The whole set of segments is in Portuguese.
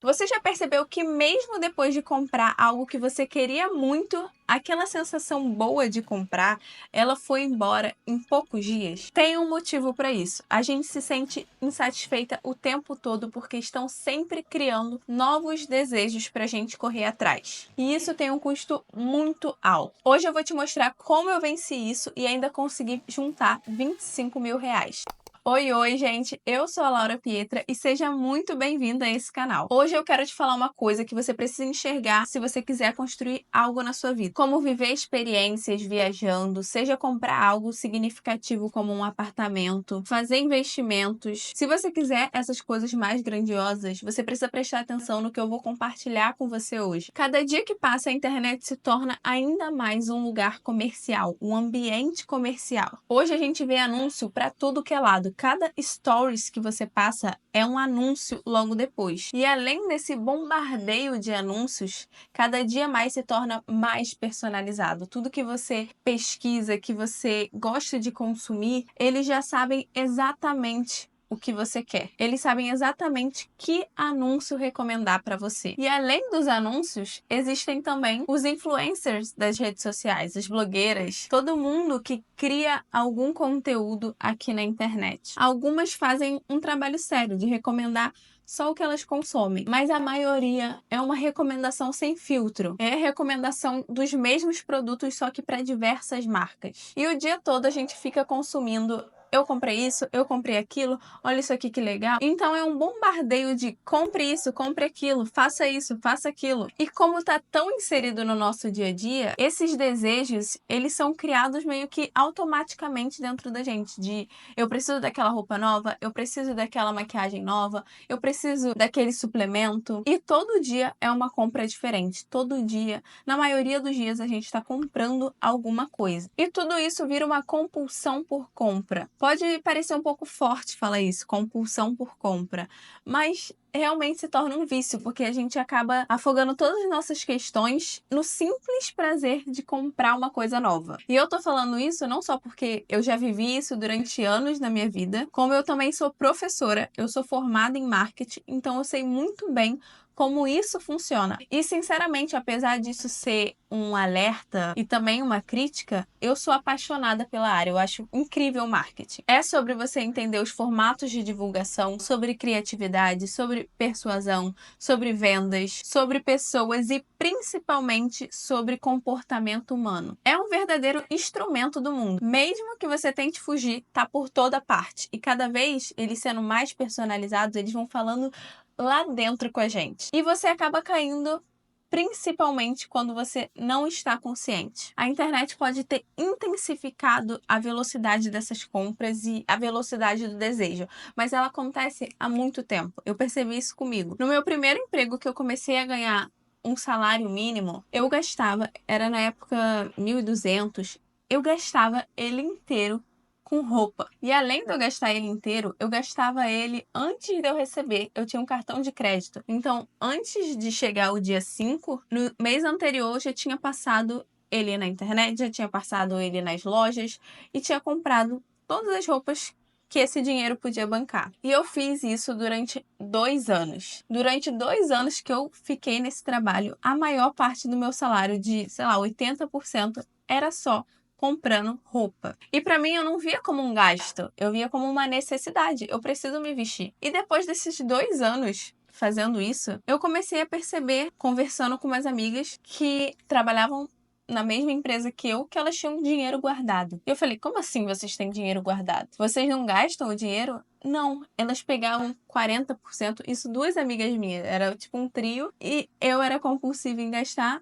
Você já percebeu que mesmo depois de comprar algo que você queria muito, aquela sensação boa de comprar, ela foi embora em poucos dias? Tem um motivo para isso. A gente se sente insatisfeita o tempo todo porque estão sempre criando novos desejos para a gente correr atrás. E isso tem um custo muito alto. Hoje eu vou te mostrar como eu venci isso e ainda consegui juntar R$ 25.000. Oi, gente! Eu sou a Laura Pietra e seja muito bem-vinda a esse canal. Hoje eu quero te falar uma coisa que você precisa enxergar se você quiser construir algo na sua vida. Como viver experiências viajando, seja comprar algo significativo como um apartamento, fazer investimentos. Se você quiser essas coisas mais grandiosas, você precisa prestar atenção no que eu vou compartilhar com você hoje. Cada dia que passa, a internet se torna ainda mais um lugar comercial, um ambiente comercial. Hoje a gente vê anúncio para tudo que é lado. Cada stories que você passa é um anúncio logo depois. E além desse bombardeio de anúncios, cada dia mais se torna mais personalizado. Tudo que você pesquisa, que você gosta de consumir, eles já sabem exatamente o que você quer. Eles sabem exatamente que anúncio recomendar para você. E além dos anúncios, existem também os influencers das redes sociais, as blogueiras, todo mundo que cria algum conteúdo aqui na internet. Algumas fazem um trabalho sério de recomendar só o que elas consomem, mas a maioria é uma recomendação sem filtro. É a recomendação dos mesmos produtos, só que para diversas marcas. E o dia todo a gente fica consumindo: eu comprei isso, eu comprei aquilo, olha isso aqui que legal. Então é um bombardeio de compre isso, compre aquilo, faça isso, faça aquilo. E como tá tão inserido no nosso dia a dia, esses desejos, eles são criados meio que automaticamente dentro da gente, de eu preciso daquela roupa nova, eu preciso daquela maquiagem nova, eu preciso daquele suplemento. E todo dia é uma compra diferente. Todo dia, na maioria dos dias, a gente está comprando alguma coisa. E tudo isso vira uma compulsão por compra. Pode parecer um pouco forte falar isso, compulsão por compra, mas realmente se torna um vício, porque a gente acaba afogando todas as nossas questões no simples prazer de comprar uma coisa nova. E eu tô falando isso não só porque eu já vivi isso durante anos na minha vida, como eu também sou professora, eu sou formada em marketing, então eu sei muito bem como isso funciona. E, sinceramente, apesar disso ser um alerta e também uma crítica, eu sou apaixonada pela área, eu acho incrível o marketing. É sobre você entender os formatos de divulgação, sobre criatividade, sobre persuasão, sobre vendas, sobre pessoas e principalmente sobre comportamento humano. É um verdadeiro instrumento do mundo. Mesmo que você tente fugir, tá por toda parte. E cada vez eles sendo mais personalizados, eles vão falando lá dentro com a gente. E você acaba caindo principalmente quando você não está consciente. A internet pode ter intensificado a velocidade dessas compras e a velocidade do desejo, mas ela acontece há muito tempo. Eu percebi isso comigo. No meu primeiro emprego, que eu comecei a ganhar um salário mínimo, eu gastava, era na época 1.200, eu gastava ele inteiro com roupa. E além de eu gastar ele inteiro, eu gastava ele antes de eu receber. Eu tinha um cartão de crédito. Então, antes de chegar o dia 5, no mês anterior eu já tinha passado ele na internet, já tinha passado ele nas lojas e tinha comprado todas as roupas que esse dinheiro podia bancar. E eu fiz isso durante 2 anos. Durante 2 anos que eu fiquei nesse trabalho, a maior parte do meu salário, de, sei lá, 80%, era só comprando roupa. E pra mim eu não via como um gasto, eu via como uma necessidade. Eu preciso me vestir. E depois desses 2 anos fazendo isso, eu comecei a perceber, conversando com umas amigas que trabalhavam na mesma empresa que eu, que elas tinham dinheiro guardado. E eu falei: como assim vocês têm dinheiro guardado? Vocês não gastam o dinheiro? Não, elas pegavam 40%. Isso, 2 amigas minhas, era tipo um trio, e eu era compulsiva em gastar.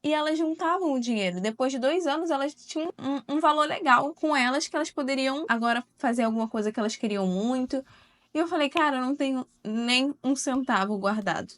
E elas juntavam o dinheiro. Depois de 2 anos, elas tinham um valor legal com elas, que elas poderiam agora fazer alguma coisa que elas queriam muito. E eu falei: cara, eu não tenho nem um centavo guardado.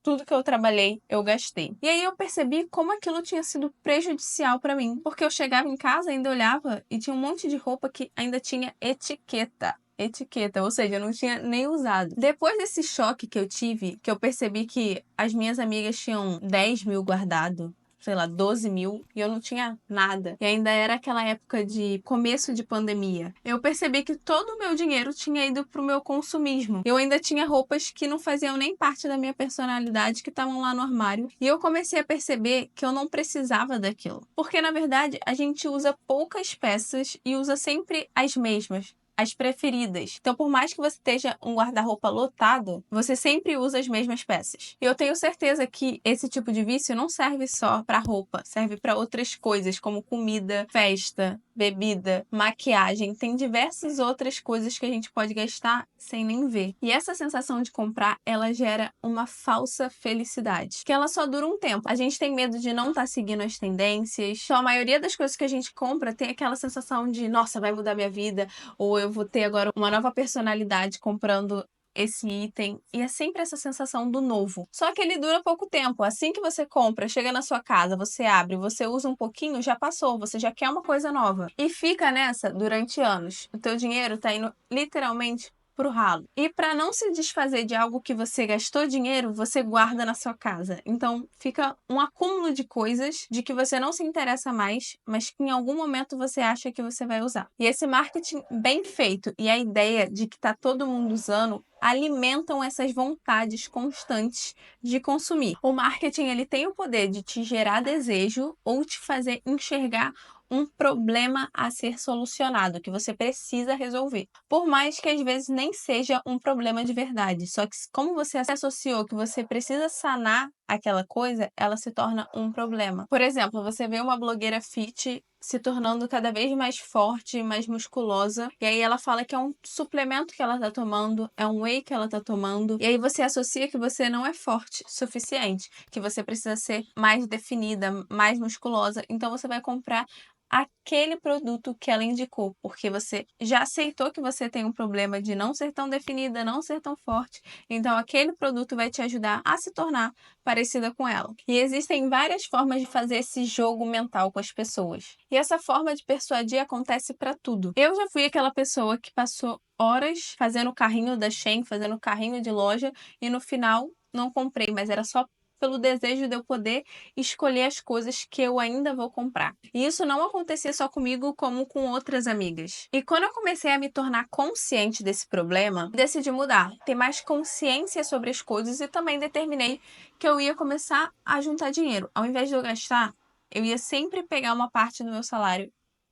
Tudo que eu trabalhei, eu gastei. E aí eu percebi como aquilo tinha sido prejudicial pra mim. Porque eu chegava em casa, ainda olhava e tinha um monte de roupa que ainda tinha etiqueta. Etiqueta, ou seja, eu não tinha nem usado. Depois desse choque que eu tive, que eu percebi que as minhas amigas tinham 10 mil guardado, sei lá, 12 mil e eu não tinha nada. E ainda era aquela época de começo de pandemia. Eu percebi que todo o meu dinheiro tinha ido pro meu consumismo. Eu ainda tinha roupas que não faziam nem parte da minha personalidade, que estavam lá no armário. E eu comecei a perceber que eu não precisava daquilo. Porque, na verdade, a gente usa poucas peças e usa sempre as mesmas. As preferidas. Então, por mais que você esteja um guarda-roupa lotado, você sempre usa as mesmas peças. E eu tenho certeza que esse tipo de vício não serve só para roupa, serve para outras coisas, como comida, festa, bebida, maquiagem. Tem diversas outras coisas que a gente pode gastar sem nem ver. E essa sensação de comprar, ela gera uma falsa felicidade, que ela só dura um tempo. A gente tem medo de não estar seguindo as tendências. Então, a maioria das coisas que a gente compra tem aquela sensação de, nossa, vai mudar minha vida, ou eu vou ter agora uma nova personalidade comprando esse item, e é sempre essa sensação do novo. Só que ele dura pouco tempo. Assim que você compra, chega na sua casa, você abre, você usa um pouquinho, já passou, você já quer uma coisa nova. E fica nessa durante anos. O teu dinheiro tá indo literalmente pro ralo. E para não se desfazer de algo que você gastou dinheiro, você guarda na sua casa. Então fica um acúmulo de coisas de que você não se interessa mais, mas que em algum momento você acha que você vai usar. E esse marketing bem feito e a ideia de que tá todo mundo usando alimentam essas vontades constantes de consumir. O marketing, ele tem o poder de te gerar desejo ou te fazer enxergar um problema a ser solucionado, que você precisa resolver. Por mais que às vezes nem seja um problema de verdade, só que como você associou que você precisa sanar aquela coisa, ela se torna um problema. Por exemplo, você vê uma blogueira fit se tornando cada vez mais forte, mais musculosa, e aí ela fala que é um suplemento que ela tá tomando, é um whey que ela tá tomando, e aí você associa que você não é forte o suficiente, que você precisa ser mais definida, mais musculosa, então você vai comprar aquele produto que ela indicou, porque você já aceitou que você tem um problema de não ser tão definida, não ser tão forte, então aquele produto vai te ajudar a se tornar parecida com ela. E existem várias formas de fazer esse jogo mental com as pessoas. E essa forma de persuadir acontece para tudo. Eu já fui aquela pessoa que passou horas fazendo o carrinho da Shein, fazendo o carrinho de loja e no final não comprei, mas era só pelo desejo de eu poder escolher as coisas que eu ainda vou comprar. E isso não acontecia só comigo, como com outras amigas. E quando eu comecei a me tornar consciente desse problema, decidi mudar, ter mais consciência sobre as coisas e também determinei que eu ia começar a juntar dinheiro. Ao invés de eu gastar, eu ia sempre pegar uma parte do meu salário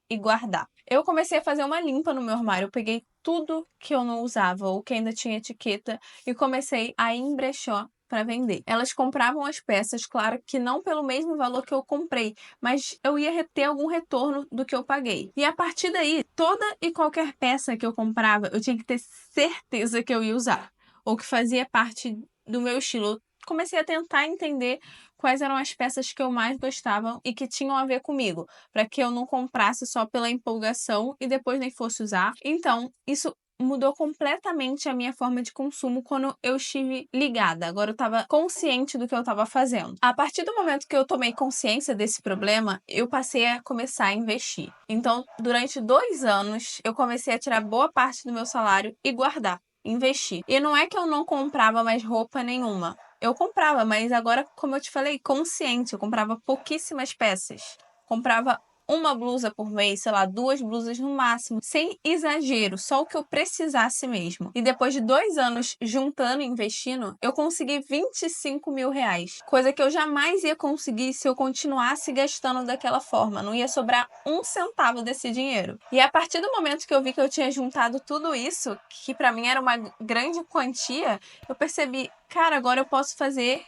e guardar. Eu comecei a fazer uma limpa no meu armário, eu peguei tudo que eu não usava ou que ainda tinha etiqueta e comecei a ir em brechó para vender. Elas compravam as peças, claro que não pelo mesmo valor que eu comprei, mas eu ia ter algum retorno do que eu paguei. E a partir daí, toda e qualquer peça que eu comprava, eu tinha que ter certeza que eu ia usar, ou que fazia parte do meu estilo. Eu comecei a tentar entender quais eram as peças que eu mais gostava e que tinham a ver comigo, para que eu não comprasse só pela empolgação e depois nem fosse usar. Então, isso mudou completamente a minha forma de consumo quando eu estive ligada. Agora eu estava consciente do que eu estava fazendo. A partir do momento que eu tomei consciência desse problema, eu passei a começar a investir. Então, durante 2 anos, eu comecei a tirar boa parte do meu salário e guardar, investir. E não é que eu não comprava mais roupa nenhuma. Eu comprava, mas agora, como eu te falei, consciente. Eu comprava pouquíssimas peças. Comprava uma blusa por mês, sei lá, 2 blusas no máximo, sem exagero, só o que eu precisasse mesmo. E depois de 2 anos juntando e investindo, eu consegui 25 mil reais. Coisa que eu jamais ia conseguir se eu continuasse gastando daquela forma. Não ia sobrar um centavo desse dinheiro. E a partir do momento que eu vi que eu tinha juntado tudo isso, que pra mim era uma grande quantia, eu percebi, cara, agora eu posso fazer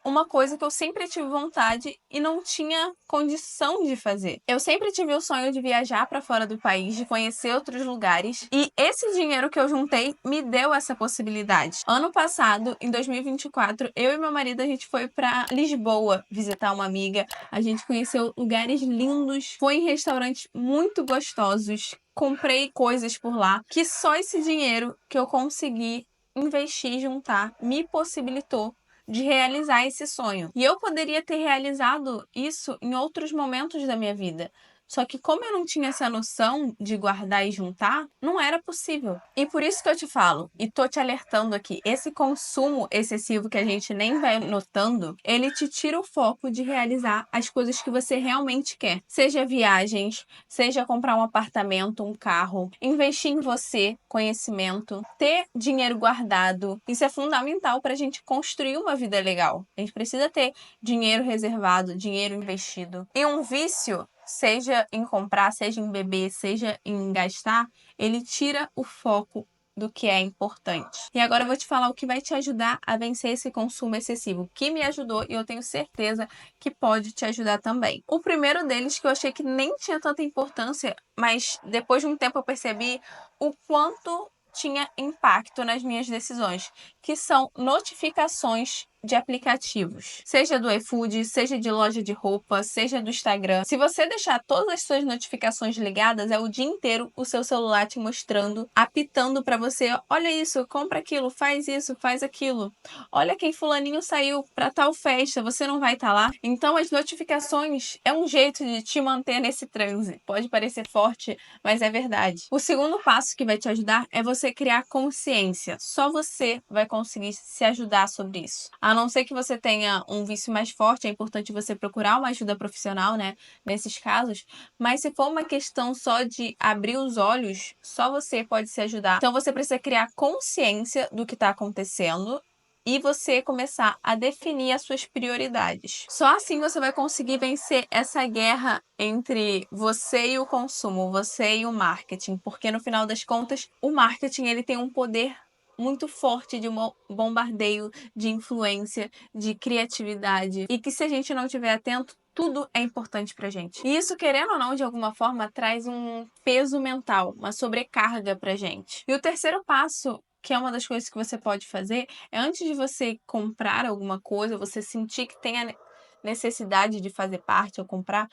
uma coisa que eu sempre tive vontade e não tinha condição de fazer. Eu sempre tive o sonho de viajar para fora do país, de conhecer outros lugares, e esse dinheiro que eu juntei me deu essa possibilidade. Ano passado, em 2024, eu e meu marido a gente foi para Lisboa visitar uma amiga. A gente conheceu lugares lindos, foi em restaurantes muito gostosos, comprei coisas por lá, que só esse dinheiro que eu consegui investir e juntar me possibilitou de realizar esse sonho. E eu poderia ter realizado isso em outros momentos da minha vida. Só que como eu não tinha essa noção de guardar e juntar, não era possível. E por isso que eu te falo, e tô te alertando aqui, esse consumo excessivo que a gente nem vai notando, ele te tira o foco de realizar as coisas que você realmente quer. Seja viagens, seja comprar um apartamento, um carro, investir em você, conhecimento, ter dinheiro guardado. Isso é fundamental para a gente construir uma vida legal. A gente precisa ter dinheiro reservado, dinheiro investido. E um vício, seja em comprar, seja em beber, seja em gastar, ele tira o foco do que é importante. E agora eu vou te falar o que vai te ajudar a vencer esse consumo excessivo, que me ajudou e eu tenho certeza que pode te ajudar também. O primeiro deles, que eu achei que nem tinha tanta importância, mas depois de um tempo eu percebi o quanto tinha impacto nas minhas decisões, que são notificações de aplicativos, seja do iFood, seja de loja de roupa, seja do Instagram. Se você deixar todas as suas notificações ligadas, é o dia inteiro o seu celular te mostrando, apitando para você, olha isso, compra aquilo, faz isso, faz aquilo. Olha quem fulaninho saiu para tal festa, você não vai estar lá. Então as notificações é um jeito de te manter nesse transe. Pode parecer forte, mas é verdade. O segundo passo que vai te ajudar é você criar consciência. Só você vai conseguir se ajudar sobre isso. A não ser que você tenha um vício mais forte, é importante você procurar uma ajuda profissional, né? Nesses casos. Mas se for uma questão só de abrir os olhos, só você pode se ajudar. Então você precisa criar consciência do que está acontecendo e você começar a definir as suas prioridades. Só assim você vai conseguir vencer essa guerra entre você e o consumo, você e o marketing, porque no final das contas, o marketing ele tem um poder muito forte de um bombardeio de influência, de criatividade, e que se a gente não estiver atento, tudo é importante pra gente. E isso, querendo ou não, de alguma forma, traz um peso mental, uma sobrecarga pra gente. E o terceiro passo, que é uma das coisas que você pode fazer, é antes de você comprar alguma coisa, você sentir que tem a necessidade de fazer parte ou comprar,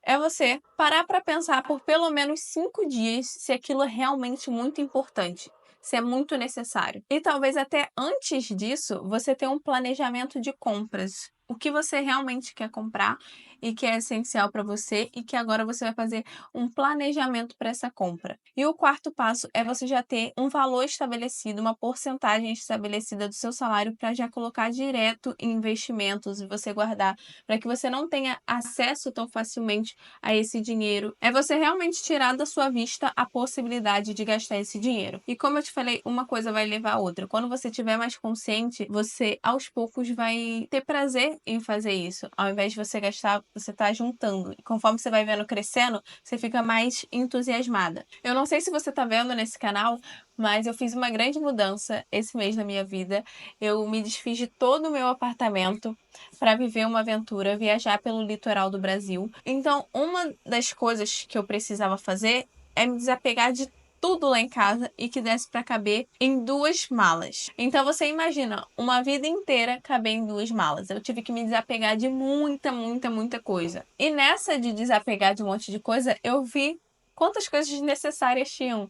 é você parar para pensar por pelo menos 5 dias se aquilo é realmente muito importante, se é muito necessário. E talvez até antes disso, você ter um planejamento de compras. O que você realmente quer comprar e que é essencial para você e que agora você vai fazer um planejamento para essa compra. E o quarto passo é você já ter um valor estabelecido, uma porcentagem estabelecida do seu salário para já colocar direto em investimentos e você guardar, para que você não tenha acesso tão facilmente a esse dinheiro. É você realmente tirar da sua vista a possibilidade de gastar esse dinheiro. E como eu te falei, uma coisa vai levar a outra. Quando você tiver mais consciente, você aos poucos vai ter prazer em fazer isso. Ao invés de você gastar, você tá juntando. E conforme você vai vendo crescendo, você fica mais entusiasmada. Eu não sei se você tá vendo nesse canal, mas eu fiz uma grande mudança esse mês na minha vida. Eu me desfiz de todo o meu apartamento para viver uma aventura, viajar pelo litoral do Brasil. Então, uma das coisas que eu precisava fazer é me desapegar de tudo lá em casa e que desse para caber em 2 malas. Então você imagina, uma vida inteira caber em 2 malas. Eu tive que me desapegar de muita coisa. E nessa de desapegar de um monte de coisa, eu vi quantas coisas desnecessárias tinham.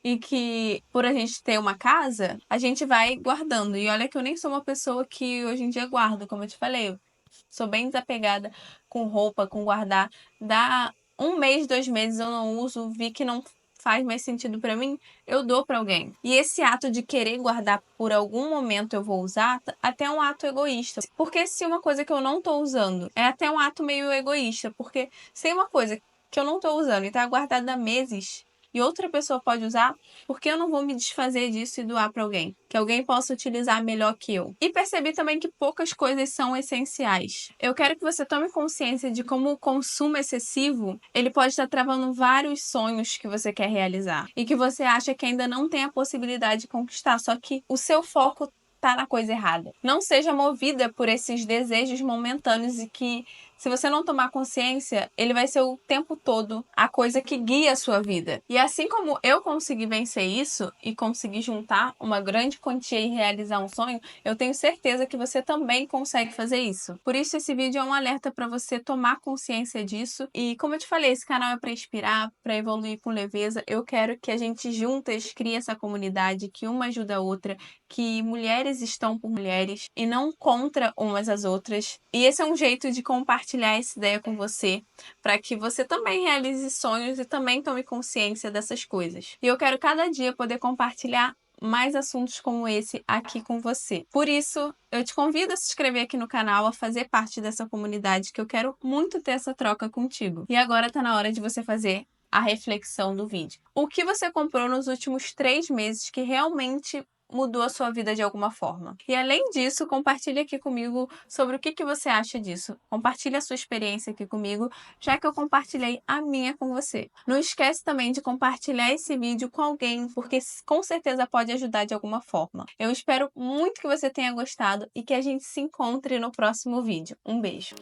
E que, por a gente ter uma casa, a gente vai guardando. E olha que eu nem sou uma pessoa que hoje em dia guardo, como eu te falei. Eu sou bem desapegada com roupa, com guardar. Dá 1 mês, 2 meses eu não uso, vi que não faz mais sentido pra mim, eu dou pra alguém. E esse ato de querer guardar por algum momento eu vou usar, até é um ato egoísta. Porque se uma coisa que eu não tô usando, é até um ato meio egoísta. Porque se é uma coisa que eu não tô usando e tá guardada há meses, e outra pessoa pode usar, por que eu não vou me desfazer disso e doar para alguém? Que alguém possa utilizar melhor que eu. E percebi também que poucas coisas são essenciais. Eu quero que você tome consciência de como o consumo excessivo, ele pode estar travando vários sonhos que você quer realizar. E que você acha que ainda não tem a possibilidade de conquistar, só que o seu foco tá na coisa errada. Não seja movida por esses desejos momentâneos e que, se você não tomar consciência, ele vai ser o tempo todo a coisa que guia a sua vida. E assim como eu consegui vencer isso e consegui juntar uma grande quantia e realizar um sonho, eu tenho certeza que você também consegue fazer isso. Por isso esse vídeo é um alerta para você tomar consciência disso. E como eu te falei, esse canal é para inspirar, para evoluir com leveza. Eu quero que a gente juntas crie essa comunidade, que uma ajuda a outra, que mulheres estão por mulheres e não contra umas às outras. E esse é um jeito de compartilhar compartilhar essa ideia com você, para que você também realize sonhos e também tome consciência dessas coisas. E eu quero cada dia poder compartilhar mais assuntos como esse aqui com você. Por isso, eu te convido a se inscrever aqui no canal, a fazer parte dessa comunidade, que eu quero muito ter essa troca contigo. E agora tá na hora de você fazer a reflexão do vídeo. O que você comprou nos últimos 3 meses que realmente mudou a sua vida de alguma forma? E além disso, compartilhe aqui comigo sobre o que você acha disso. Compartilhe a sua experiência aqui comigo, já que eu compartilhei a minha com você. Não esquece também de compartilhar esse vídeo com alguém, porque com certeza pode ajudar de alguma forma. Eu espero muito que você tenha gostado e que a gente se encontre no próximo vídeo. Um beijo!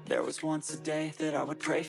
There was once a day that I would pray